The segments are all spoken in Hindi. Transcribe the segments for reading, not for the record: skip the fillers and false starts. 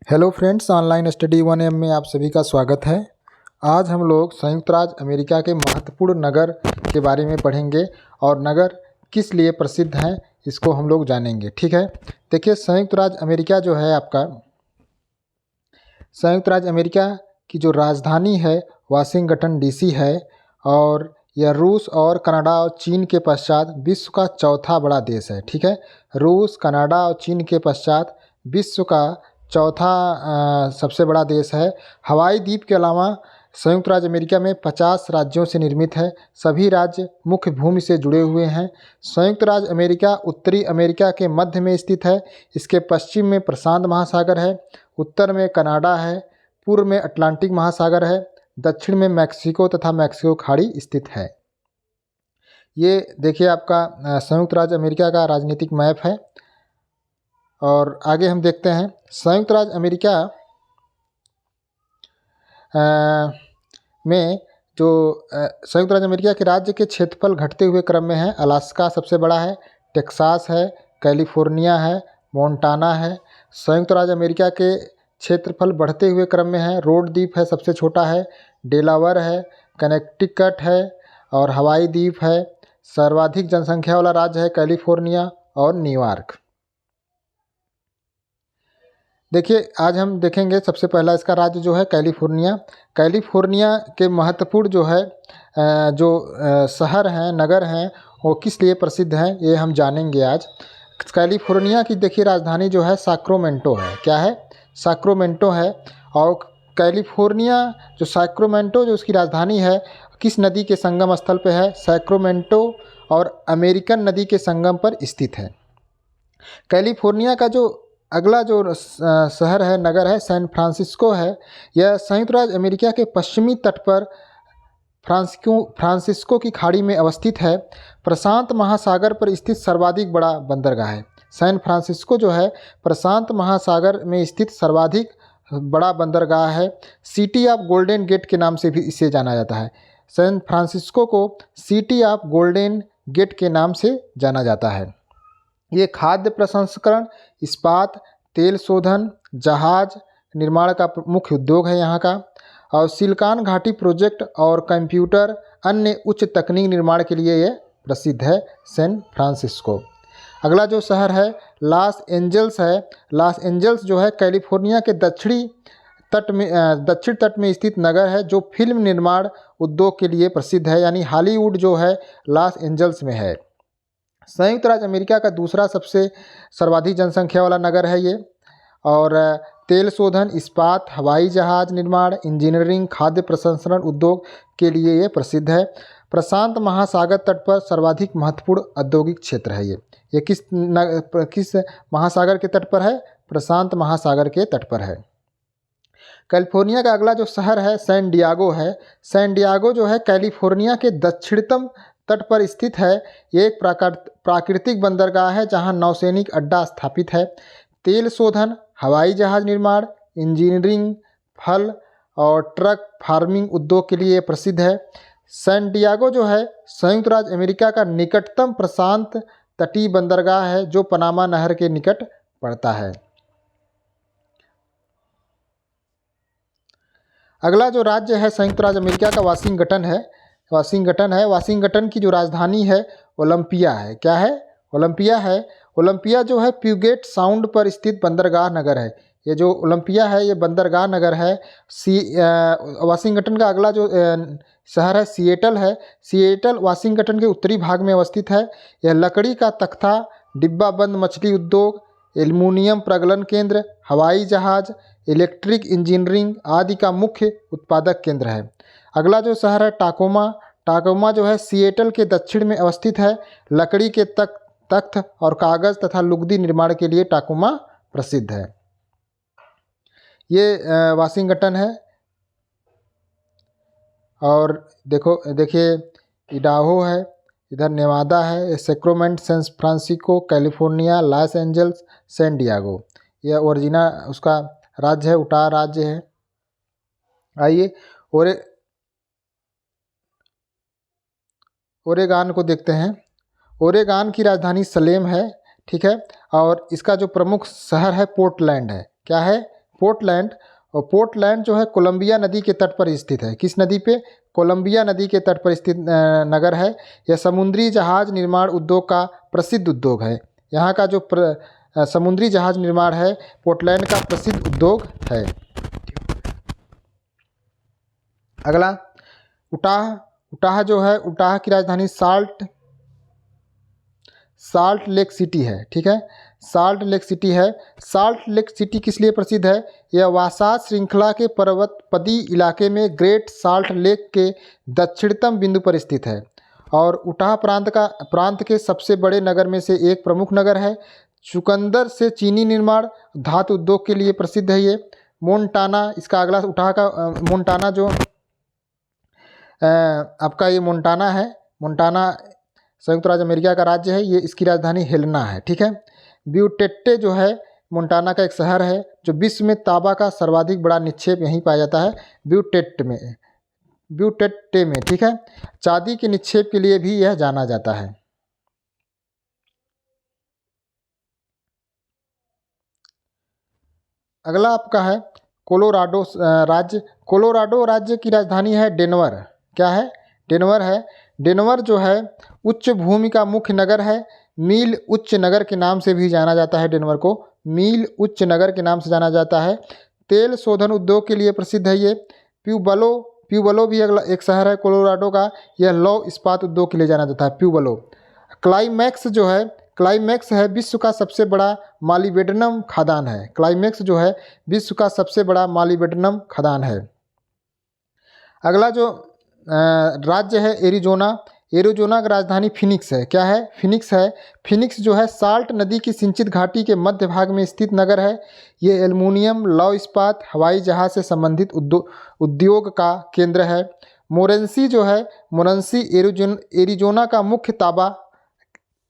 Hello friends, online study 1M में आप सभी का स्वागत है। आज हम लोग संयुक्त राज्य अमेरिका के महत्वपूर्ण नगर के बारे में पढ़ेंगे और नगर किस लिए प्रसिद्ध हैं इसको हम लोग जानेंगे। ठीक है, देखिए संयुक्त राज्य अमेरिका जो है आपका, संयुक्त राज्य अमेरिका की जो राजधानी है वाशिंगटन डीसी है और यह रूस और कनाडा और चीन के पश्चात विश्व का चौथा बड़ा देश है। ठीक है, रूस, कनाडा और चीन के पश्चात विश्व का चौथा सबसे बड़ा देश है। हवाई द्वीप के अलावा संयुक्त राज्य अमेरिका में 50 राज्यों से निर्मित है। सभी राज्य मुख्य भूमि से जुड़े हुए हैं। संयुक्त राज्य अमेरिका उत्तरी अमेरिका के मध्य में स्थित है। इसके पश्चिम में प्रशांत महासागर है, उत्तर में कनाडा है, पूर्व में अटलांटिक महासागर है, दक्षिण में मैक्सिको तथा मैक्सिको खाड़ी स्थित है। ये देखिए आपका संयुक्त राज्य अमेरिका का राजनीतिक मैप है। और आगे हम देखते हैं संयुक्त राज्य अमेरिका में जो संयुक्त राज्य अमेरिका के राज्य के क्षेत्रफल घटते हुए क्रम में है। अलास्का सबसे बड़ा है, टेक्सास है, कैलिफोर्निया है, मोंटाना है। संयुक्त राज्य अमेरिका के क्षेत्रफल बढ़ते हुए क्रम में है। रोड द्वीप है सबसे छोटा है, डेलावर है, कनेक्टिकट है और हवाई द्वीप है। सर्वाधिक जनसंख्या वाला राज्य है कैलिफोर्निया और न्यूयॉर्क। देखिए आज हम देखेंगे सबसे पहला इसका राज्य जो है कैलिफोर्निया। कैलिफोर्निया के महत्वपूर्ण जो है शहर हैं, नगर हैं, वो किस लिए प्रसिद्ध हैं ये हम जानेंगे आज। कैलिफोर्निया की देखिए राजधानी जो है सैक्रामेंटो है। क्या है? सैक्रामेंटो है। और कैलिफोर्निया जो सैक्रामेंटो जो उसकी राजधानी है, किस नदी के संगम स्थल पे है? सैक्रामेंटो और अमेरिकन नदी के संगम पर स्थित है। कैलिफोर्निया का जो अगला जो शहर है, नगर है, सैन फ्रांसिस्को है। यह संयुक्त राज्य अमेरिका के पश्चिमी तट पर फ्रांसिस्को की खाड़ी में अवस्थित है। प्रशांत महासागर पर स्थित सर्वाधिक बड़ा बंदरगाह है। सैन फ्रांसिस्को जो है प्रशांत महासागर में स्थित सर्वाधिक बड़ा बंदरगाह है। सिटी ऑफ गोल्डन गेट के नाम से भी इसे जाना जाता है। सैन फ्रांसिस्को को सिटी ऑफ गोल्डन गेट के नाम से जाना जाता है। ये खाद्य प्रसंस्करण, इस्पात, तेल शोधन, जहाज निर्माण का मुख्य उद्योग है यहाँ का। और सिलिकॉन घाटी प्रोजेक्ट और कंप्यूटर अन्य उच्च तकनीक निर्माण के लिए ये प्रसिद्ध है सैन फ्रांसिस्को। अगला जो शहर है लॉस एंजल्स है। लॉस एंजल्स जो है कैलिफोर्निया के दक्षिण तट में स्थित नगर है जो फिल्म निर्माण उद्योग के लिए प्रसिद्ध है, यानी हॉलीवुड जो है लॉस एंजल्स में है। संयुक्त राज्य अमेरिका का दूसरा सबसे सर्वाधिक जनसंख्या वाला नगर है ये। और तेल शोधन, इस्पात, हवाई जहाज निर्माण, इंजीनियरिंग, खाद्य प्रसंस्करण उद्योग के लिए ये प्रसिद्ध है। प्रशांत महासागर तट पर सर्वाधिक महत्वपूर्ण औद्योगिक क्षेत्र है ये किस महासागर के तट पर है? प्रशांत महासागर के तट पर है। कैलिफोर्निया का अगला जो शहर है सैन डियागो है। सैन डियागो जो है कैलिफोर्निया के दक्षिणतम तट पर स्थित है। ये एक प्राकृतिक बंदरगाह है जहां नौसैनिक अड्डा स्थापित है। तेल शोधन, हवाई जहाज निर्माण, इंजीनियरिंग, फल और ट्रक फार्मिंग उद्योग के लिए प्रसिद्ध है। सैन डियागो जो है संयुक्त राज्य अमेरिका का निकटतम प्रशांत तटीय बंदरगाह है जो पनामा नहर के निकट पड़ता है। अगला जो राज्य है संयुक्त राज्य अमेरिका का वाशिंगटन है। वाशिंगटन की जो राजधानी है ओलंपिया है। क्या है? ओलंपिया है। ओलंपिया जो है प्यूगेट साउंड पर स्थित बंदरगाह नगर है। ये जो ओलंपिया है ये बंदरगाह नगर है। वाशिंगटन का अगला जो शहर है सिएटल है। सिएटल वाशिंगटन के उत्तरी भाग में अवस्थित है। यह लकड़ी का तख्ता, डिब्बा बंद मछली उद्योग, एल्युमिनियम प्रगलन केंद्र, हवाई जहाज, इलेक्ट्रिक इंजीनियरिंग आदि का मुख्य उत्पादक केंद्र है। अगला जो शहर है टाकोमा जो है सिएटल के दक्षिण में अवस्थित है। लकड़ी के तख्त और कागज़ तथा लुगदी निर्माण के लिए टाकोमा प्रसिद्ध है। ये वाशिंगटन है। और देखिए इडाहो है, इधर नेवादा है, Sacramento, San Francisco, California, Los Angeles, San Diego. यह ओरिजिनल उसका राज्य है, उटाह राज्य है। आइए ओरेगान को देखते हैं। ओरेगान की राजधानी सलेम है। ठीक है, और इसका जो प्रमुख शहर है पोर्टलैंड है। क्या है? पोर्टलैंड। और पोर्टलैंड जो है कोलंबिया नदी के तट पर स्थित है। किस नदी पे? कोलंबिया नदी के तट पर स्थित नगर है। यह समुद्री जहाज निर्माण उद्योग का प्रसिद्ध उद्योग है। यहाँ का जो समुद्री जहाज निर्माण है पोर्टलैंड का प्रसिद्ध उद्योग है। अगला उटाह। उटाह जो है, उटाह की राजधानी साल्ट लेक सिटी है। ठीक है, साल्ट लेक सिटी है। साल्ट लेक सिटी किस लिए प्रसिद्ध है? यह वासास श्रृंखला के पर्वतपदी इलाके में ग्रेट साल्ट लेक के दक्षिणतम बिंदु पर स्थित है और उटाह प्रांत के सबसे बड़े नगर में से एक प्रमुख नगर है। चुकंदर से चीनी निर्माण धातु उद्योग के लिए प्रसिद्ध है ये। मोन्टाना, इसका अगला उटाह का मोन्टाना जो आपका ये मोन्टाना है, मोन्टाना संयुक्त राज्य अमेरिका का राज्य है। ये इसकी राजधानी हेलेना है। ठीक है, ब्यूटेट्टे जो है मोन्टाना का एक शहर है जो विश्व में तांबा का सर्वाधिक बड़ा निक्षेप यहीं पाया जाता है, ब्यूटेट्टे में। ठीक है, चांदी के निक्षेप के लिए भी यह जाना जाता है। अगला आपका है कोलोराडो राज्य। कोलोराडो राज्य की राजधानी है डेनवर। क्या है? डेनवर है। डेनवर जो है उच्च भूमि का मुख्य नगर है। मील उच्च नगर के नाम से भी जाना जाता है। डेनवर को मील उच्च नगर के नाम से जाना जाता है। तेल शोधन उद्योग के लिए प्रसिद्ध है ये। प्यूबलो भी अगला एक शहर है कोलोराडो का। यह लौह इस्पात उद्योग के लिए जाना जाता है, प्यूबलो। क्लाइमैक्स जो है, क्लाइमैक्स है विश्व का सबसे बड़ा मालिबेडनम खदान है। क्लाइमैक्स जो है विश्व का सबसे बड़ा मालिबेडनम खदान है। अगला जो राज्य है एरिजोना। एरिजोना की राजधानी फिनिक्स है। क्या है? फिनिक्स है। फिनिक्स जो है साल्ट नदी की सिंचित घाटी के मध्य भाग में स्थित नगर है। ये एल्युमिनियम, लौह इस्पात, हवाई जहाज से संबंधित उद्योग का केंद्र है। मोरेंसी जो है, मोरेंसी एरिजोना का मुख्य तांबा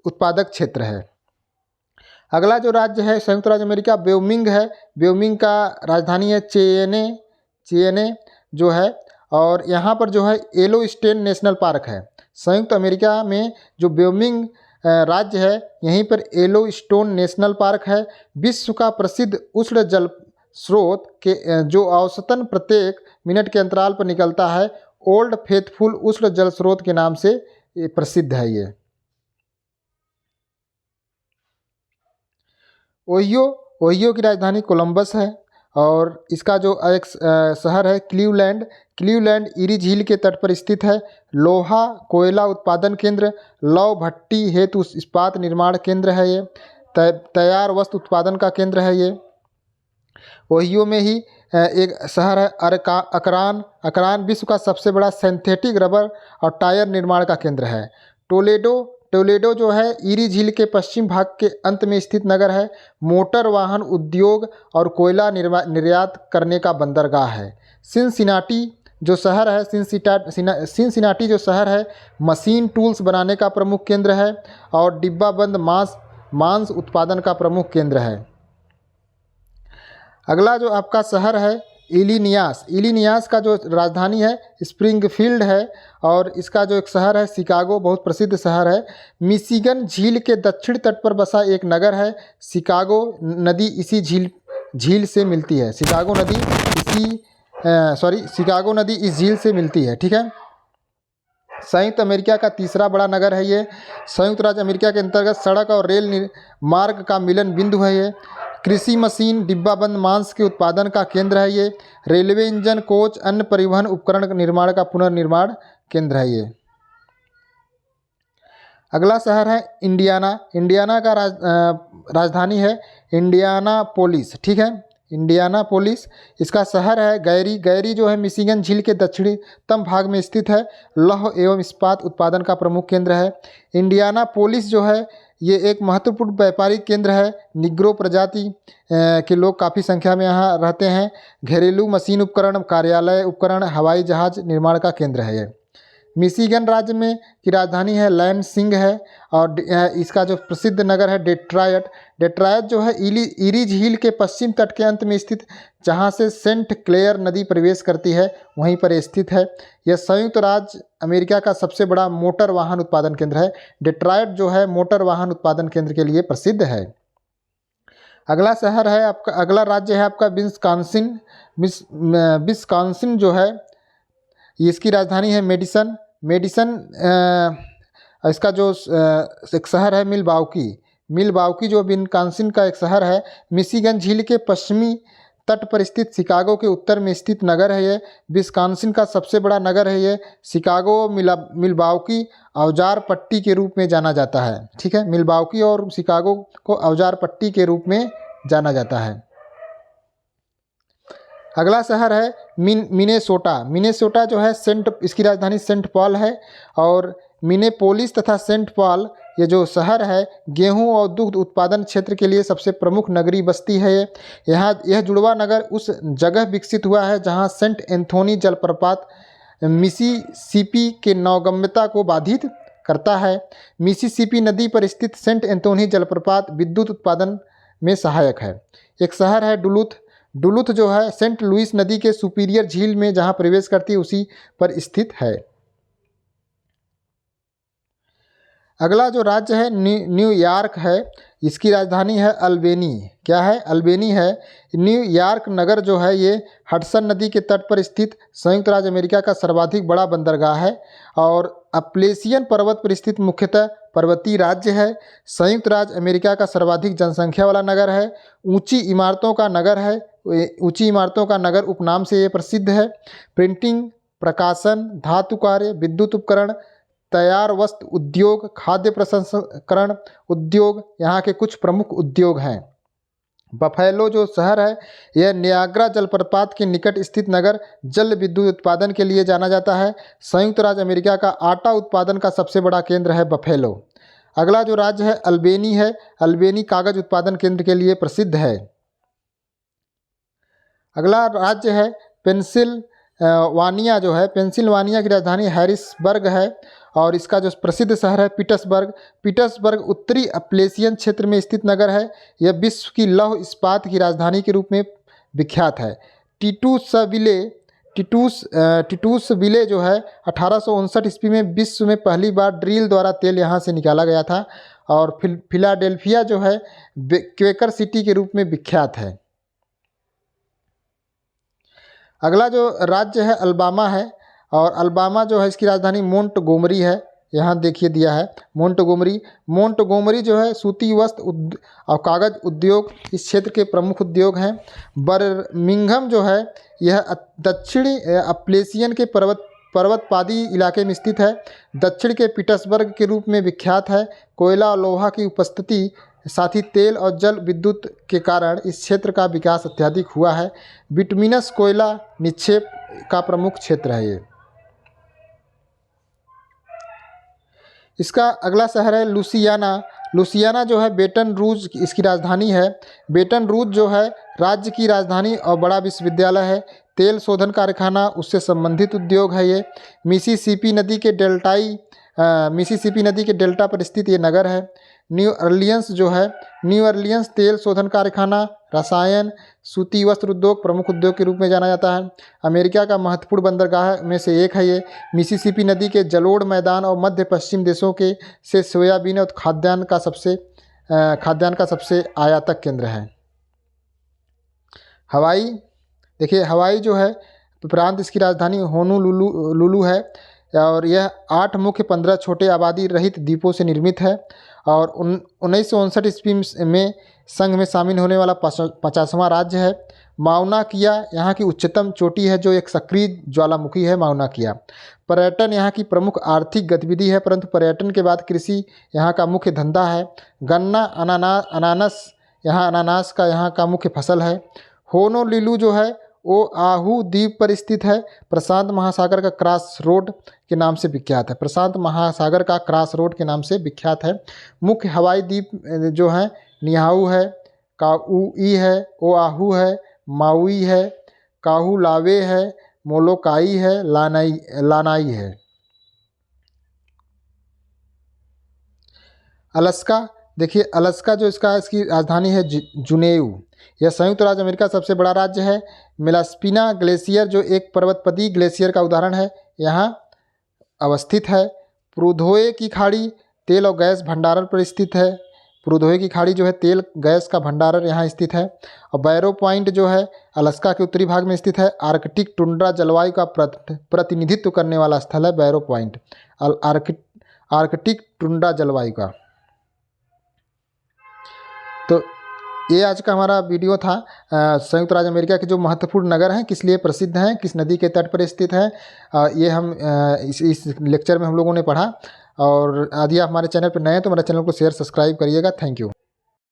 उत्पादक क्षेत्र है। अगला जो राज्य है संयुक्त राज्य अमेरिका व्योमिंग है। व्योमिंग का राजधानी है चेयने जो है, और यहाँ पर जो है येलोस्टोन नेशनल पार्क है। संयुक्त अमेरिका में जो व्योमिंग राज्य है यहीं पर येलोस्टोन नेशनल पार्क है। विश्व का प्रसिद्ध उष्ण जल स्रोत के जो औसतन प्रत्येक मिनट के अंतराल पर निकलता है, ओल्ड फेथफुल उष्ण जल स्रोत के नाम से प्रसिद्ध है ये। ओहियो की राजधानी कोलंबस है और इसका जो एक शहर है क्लीवलैंड इरी झील के तट पर स्थित है। लोहा कोयला उत्पादन केंद्र, लौह भट्टी हेतु इस्पात निर्माण केंद्र है ये। तैयार वस्त्र उत्पादन का केंद्र है ये। ओहियो में ही एक शहर है अकरान विश्व का सबसे बड़ा सिंथेटिक रबर और टायर निर्माण का केंद्र है। टोलेडो जो है इरी झील के पश्चिम भाग के अंत में स्थित नगर है। मोटर वाहन उद्योग और कोयला निर्यात करने का बंदरगाह है। सिनसिनाटी जो शहर है सिनसिनाटी जो शहर है मशीन टूल्स बनाने का प्रमुख केंद्र है और डिब्बाबंद मांस उत्पादन का प्रमुख केंद्र है। अगला जो आपका शहर है इलिनियास का जो राजधानी है स्प्रिंगफील्ड है और इसका जो एक शहर है शिकागो बहुत प्रसिद्ध शहर है। मिशिगन झील के दक्षिण तट पर बसा एक नगर है। शिकागो नदी इसी झील से मिलती है। शिकागो नदी इस झील से मिलती है। ठीक है, संयुक्त अमेरिका का तीसरा बड़ा नगर है ये। संयुक्त राज्य अमेरिका के अंतर्गत सड़क और रेल मार्ग का मिलन बिंदु है ये। कृषि मशीन डिब्बाबंद मांस के उत्पादन का केंद्र है ये। रेलवे इंजन कोच अन्य परिवहन उपकरण निर्माण का पुनर्निर्माण केंद्र है ये। अगला शहर है इंडियाना का राजधानी है इंडियानापोलिस। ठीक है, इंडियानापोलिस इसका शहर है। गैरी जो है मिशिगन झील के दक्षिणतम भाग में स्थित है। लौह एवं इस्पात उत्पादन का प्रमुख केंद्र है। इंडियानापोलिस जो है ये एक महत्वपूर्ण व्यापारिक केंद्र है। निग्रो प्रजाति के लोग काफ़ी संख्या में यहाँ रहते हैं। घरेलू मशीन उपकरण, कार्यालय उपकरण, हवाई जहाज निर्माण का केंद्र है ये। मिशिगन राज्य में की राजधानी है लैंसिंग है और इसका जो प्रसिद्ध नगर है डेट्रॉयट जो है इरी झील के पश्चिम तट के अंत में स्थित, जहाँ से सेंट क्लेयर नदी प्रवेश करती है वहीं पर स्थित है। यह संयुक्त राज्य अमेरिका का सबसे बड़ा मोटर वाहन उत्पादन केंद्र है। डेट्रॉयट जो है मोटर वाहन उत्पादन केंद्र के लिए प्रसिद्ध है। अगला शहर है आपका, अगला राज्य है आपका विस्कॉन्सिन। विस्कॉन्सिन जो है इसकी राजधानी है मेडिसन। मेडिसन इसका जो एक शहर है मिलवाउकी। मिलवाउकी जो विस्कॉन्सिन का एक शहर है, मिशिगन झील के पश्चिमी तट पर स्थित शिकागो के उत्तर में स्थित नगर है ये। विस्कॉन्सिन का सबसे बड़ा नगर है ये। शिकागो मिलवाउकी औजार पट्टी के रूप में जाना जाता है। ठीक है, मिलवाउकी और शिकागो को औजार पट्टी के रूप में जाना जाता है। अगला शहर है मिनेसोटा। मिनेसोटा जो है इसकी राजधानी सेंट पॉल है। और मिनेपोलिस तथा सेंट पॉल ये जो शहर है गेहूं और दुग्ध उत्पादन क्षेत्र के लिए सबसे प्रमुख नगरीय बस्ती है ये। यह जुड़वा नगर उस जगह विकसित हुआ है जहां सेंट एंथोनी जलप्रपात मिसिसिपी के नौगम्यता को बाधित करता है। मिसिसिपी नदी पर स्थित सेंट एंथोनी जलप्रपात विद्युत उत्पादन में सहायक है। एक शहर है डुलुथ। डुलुथ जो है सेंट लुइस नदी के सुपीरियर झील में जहां प्रवेश करती है उसी पर स्थित है। अगला जो राज्य है न्यूयॉर्क है। इसकी राजधानी है अल्बेनी। क्या है? अल्बेनी है। न्यूयॉर्क नगर जो है ये हडसन नदी के तट पर स्थित संयुक्त राज्य अमेरिका का सर्वाधिक बड़ा बंदरगाह है और अपलेशियन पर्वत पर स्थित मुख्यतः पर्वतीय राज्य है। संयुक्त राज्य अमेरिका का सर्वाधिक जनसंख्या वाला नगर है। ऊंची इमारतों का नगर है। ऊंची इमारतों का नगर उपनाम से ये प्रसिद्ध है। प्रिंटिंग, प्रकाशन, धातु कार्य, विद्युत उपकरण, तैयार वस्त्र उद्योग, खाद्य प्रसंस्करण उद्योग यहाँ के कुछ प्रमुख उद्योग हैं। बफेलो जो शहर है यह नियाग्रा जलप्रपात के निकट स्थित नगर जल विद्युत उत्पादन के लिए जाना जाता है। संयुक्त राज्य अमेरिका का आटा उत्पादन का सबसे बड़ा केंद्र है बफेलो। अगला जो राज्य है अल्बेनी है। अल्बेनी कागज उत्पादन केंद्र के लिए प्रसिद्ध है। अगला राज्य है पेंसिल्वानिया जो है। पेंसिल्वानिया की राजधानी हैरिसबर्ग है और इसका जो प्रसिद्ध शहर है पीटर्सबर्ग। पीटर्सबर्ग उत्तरी अपलेशियन क्षेत्र में स्थित नगर है। यह विश्व की लौह इस्पात की राजधानी के रूप में विख्यात है। टिटूसविले जो है 1859 ईस्वी में विश्व में पहली बार ड्रिल द्वारा तेल यहाँ से निकाला गया था। और फिलाडेल्फिया जो है क्वेकर सिटी के रूप में विख्यात है। अगला जो राज्य है अलबामा है और अलबामा जो है इसकी राजधानी मोंटगोमरी है। यहाँ देखिए दिया है मोंटगोमरी। मोंटगोमरी जो है सूती वस्त्र और कागज उद्योग इस क्षेत्र के प्रमुख उद्योग हैं। बर्मिंघम जो है यह दक्षिणी अपलेशियन के पर्वतपादी इलाके में स्थित है। दक्षिण के पीटर्सबर्ग के रूप में विख्यात है। कोयला और लोहा की उपस्थिति साथ ही तेल और जल विद्युत के कारण इस क्षेत्र का विकास अत्यधिक हुआ है। बिटुमिनस कोयला निक्षेप का प्रमुख क्षेत्र है ये। इसका अगला शहर है लुसियाना। लुसियाना जो है बेटन रूज इसकी राजधानी है। बेटन रूज जो है राज्य की राजधानी और बड़ा विश्वविद्यालय है। तेल शोधन कारखाना उससे संबंधित उद्योग है ये। मिसिसिपी नदी के डेल्टा पर स्थित ये नगर है। न्यू अर्लियंस जो है न्यू अर्लियंस तेल शोधन कारखाना, रसायन, सूती वस्त्र उद्योग प्रमुख उद्योग के रूप में जाना जाता है। अमेरिका का महत्वपूर्ण बंदरगाह में से एक है ये। मिसिसिपी नदी के जलोढ़ मैदान और मध्य पश्चिम देशों के से सोयाबीन और खाद्यान्न का सबसे आयातक केंद्र है। हवाई देखिए, हवाई जो है प्रांत इसकी राजधानी होनोलुलु है और यह 8 मुख्य 15 छोटे आबादी रहित द्वीपों से निर्मित है और 1959 ईस्वी में संघ में शामिल होने वाला 50वां राज्य है। माउना किया यहाँ की उच्चतम चोटी है जो एक सक्रिय ज्वालामुखी है। माउना किया। पर्यटन यहाँ की प्रमुख आर्थिक गतिविधि है, परंतु पर्यटन के बाद कृषि यहाँ का मुख्य धंधा है। गन्ना, अनानास अनानास का यहाँ का मुख्य फसल है। होनोलुलु जो है ओआहू द्वीप पर स्थित है। प्रशांत महासागर का क्रॉस रोड के नाम से विख्यात है। प्रशांत महासागर का क्रॉस रोड के नाम से विख्यात है। मुख्य हवाई द्वीप जो है निहाऊ है, काउई है, ओआहू है, माउई है, काहुलावे है, मोलोकाई है, लानाई है। अलास्का देखिए, अलास्का जो इसकी राजधानी है जुनेऊ। यह संयुक्त राज्य अमेरिका का सबसे बड़ा राज्य है। मेलास्पिना ग्लेशियर जो एक पर्वतपदी ग्लेशियर का उदाहरण है यहाँ अवस्थित है। प्रुधोए की खाड़ी तेल और गैस भंडारण पर स्थित है। पुरुधोए की खाड़ी जो है तेल गैस का भंडारण यहाँ स्थित है। और बैरो पॉइंट जो है अलास्का के उत्तरी भाग में स्थित है। आर्कटिक टुंड्रा जलवायु का प्रतिनिधित्व करने वाला स्थल है बैरो पॉइंट, आर्कटिक टुंड्रा जलवायु का। तो ये आज का हमारा वीडियो था। संयुक्त राज्य अमेरिका के जो महत्वपूर्ण नगर हैं किस लिए प्रसिद्ध हैं, किस नदी के तट पर स्थित है, ये हम इस लेक्चर में हम लोगों ने पढ़ा। और यदि आप हमारे चैनल पर नए हैं तो हमारे चैनल को शेयर सब्सक्राइब करिएगा। Thank you.